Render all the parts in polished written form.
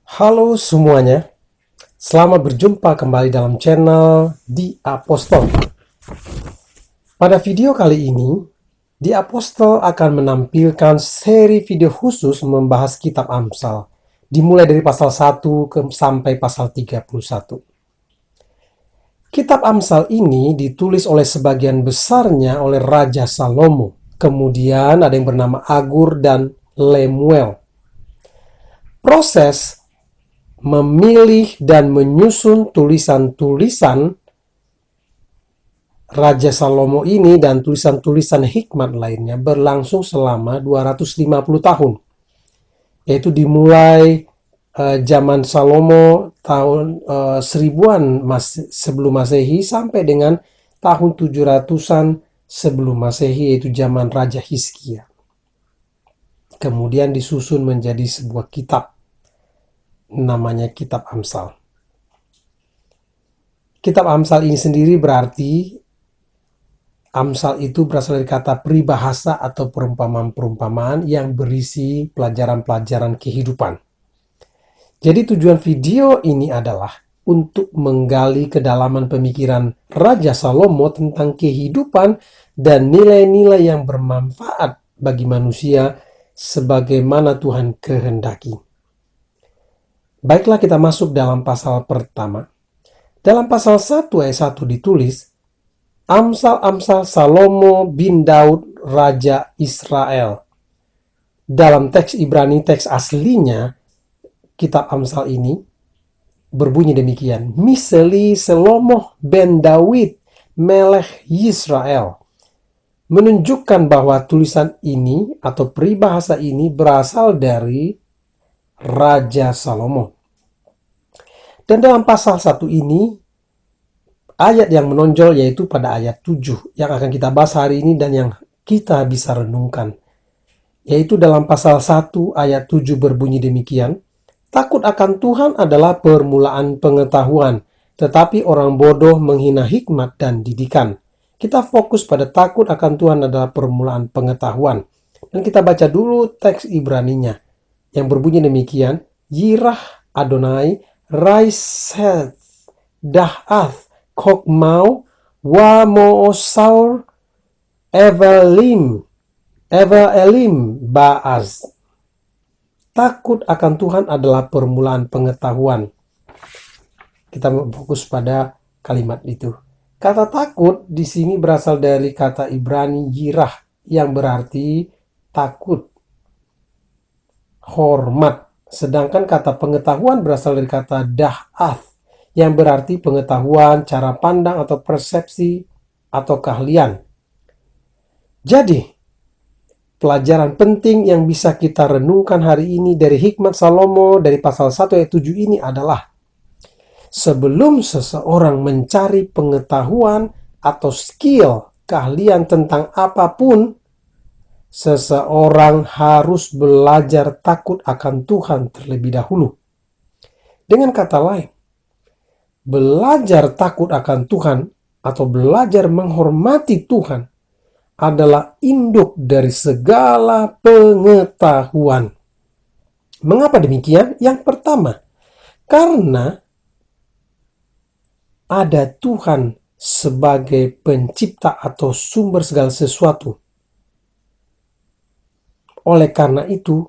Halo semuanya, selamat berjumpa kembali dalam channel The Apostle. Pada video kali ini, The Apostle akan menampilkan seri video khusus membahas kitab Amsal, dimulai dari pasal 1 sampai pasal 31. Kitab Amsal ini ditulis oleh sebagian besarnya oleh Raja Salomo. Kemudian ada yang bernama Agur dan Lemuel. Proses memilih dan menyusun tulisan-tulisan Raja Salomo ini dan tulisan-tulisan hikmat lainnya berlangsung selama 250 tahun. Yaitu dimulai zaman Salomo tahun seribuan sebelum Masehi sampai dengan tahun 700-an sebelum Masehi, yaitu zaman Raja Hizkia. Kemudian disusun menjadi sebuah kitab, namanya Kitab Amsal. Kitab Amsal ini sendiri berarti Amsal itu berasal dari kata peribahasa atau perumpamaan-perumpamaan yang berisi pelajaran-pelajaran kehidupan. Jadi tujuan video ini adalah untuk menggali kedalaman pemikiran Raja Salomo tentang kehidupan dan nilai-nilai yang bermanfaat bagi manusia sebagaimana Tuhan kehendaki. Baiklah, kita masuk dalam pasal pertama. Dalam pasal 1 ayat 1 ditulis, Amsal-amsal Salomo bin Daud Raja Israel. Dalam teks Ibrani, teks aslinya, kitab Amsal ini berbunyi demikian. Miseli Salomo ben Daud Melech Yisrael. Menunjukkan bahwa tulisan ini atau peribahasa ini berasal dari Raja Salomo. Dan dalam pasal 1 ini, ayat yang menonjol yaitu pada ayat 7 yang akan kita bahas hari ini dan yang kita bisa renungkan. Yaitu dalam pasal 1 ayat 7 berbunyi demikian, takut akan Tuhan adalah permulaan pengetahuan, tetapi orang bodoh menghina hikmat dan didikan. Kita fokus pada takut akan Tuhan adalah permulaan pengetahuan. Dan kita baca dulu teks Ibraninya yang berbunyi demikian, Yirah Adonai Raiseth Da'ath Kokmau wa Moosaur Evelim Baaz. Takut akan Tuhan adalah permulaan pengetahuan. Kita fokus pada kalimat itu. Kata takut di sini berasal dari kata Ibrani yirah yang berarti takut, hormat. Sedangkan kata pengetahuan berasal dari kata da'ath yang berarti pengetahuan, cara pandang atau persepsi atau keahlian. Jadi, pelajaran penting yang bisa kita renungkan hari ini dari hikmat Salomo dari pasal 1 ayat 7 ini adalah sebelum seseorang mencari pengetahuan atau skill, keahlian tentang apapun, seseorang harus belajar takut akan Tuhan terlebih dahulu. Dengan kata lain, belajar takut akan Tuhan atau belajar menghormati Tuhan adalah induk dari segala pengetahuan. Mengapa demikian? Yang pertama, karena ada Tuhan sebagai pencipta atau sumber segala sesuatu. Oleh karena itu,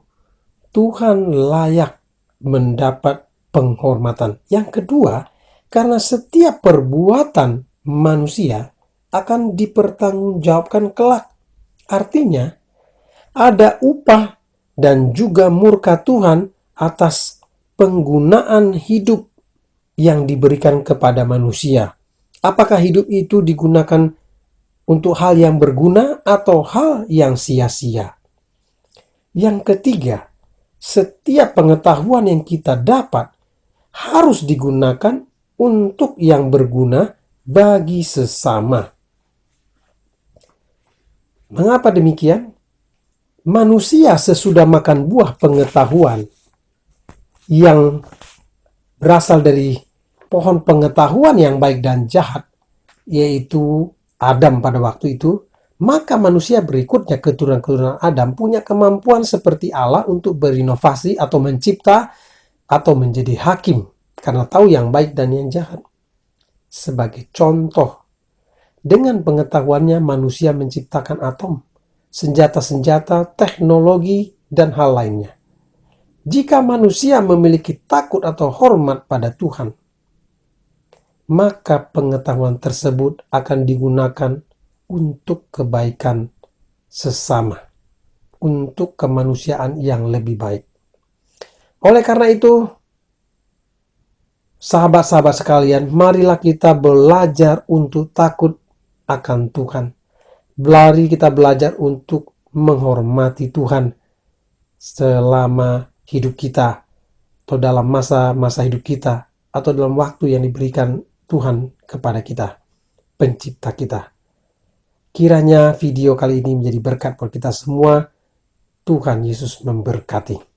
Tuhan layak mendapat penghormatan. Yang kedua, karena setiap perbuatan manusia akan dipertanggungjawabkan kelak. Artinya, ada upah dan juga murka Tuhan atas penggunaan hidup yang diberikan kepada manusia. Apakah hidup itu digunakan untuk hal yang berguna atau hal yang sia-sia? Yang ketiga, setiap pengetahuan yang kita dapat harus digunakan untuk yang berguna bagi sesama. Mengapa demikian? Manusia sesudah makan buah pengetahuan yang berasal dari pohon pengetahuan yang baik dan jahat, yaitu Adam pada waktu itu, maka manusia berikutnya, keturunan-keturunan Adam, punya kemampuan seperti Allah untuk berinovasi atau mencipta atau menjadi hakim karena tahu yang baik dan yang jahat. Sebagai contoh, dengan pengetahuannya manusia menciptakan atom, senjata-senjata, teknologi, dan hal lainnya. Jika manusia memiliki takut atau hormat pada Tuhan, maka pengetahuan tersebut akan digunakan untuk kebaikan sesama, untuk kemanusiaan yang lebih baik. Oleh karena itu, sahabat-sahabat sekalian, marilah kita belajar untuk takut akan Tuhan. Mari kita belajar untuk menghormati Tuhan selama hidup kita, atau dalam masa-masa hidup kita, atau dalam waktu yang diberikan Tuhan kepada kita, pencipta kita. Kiranya video kali ini menjadi berkat buat kita semua. Tuhan Yesus memberkati.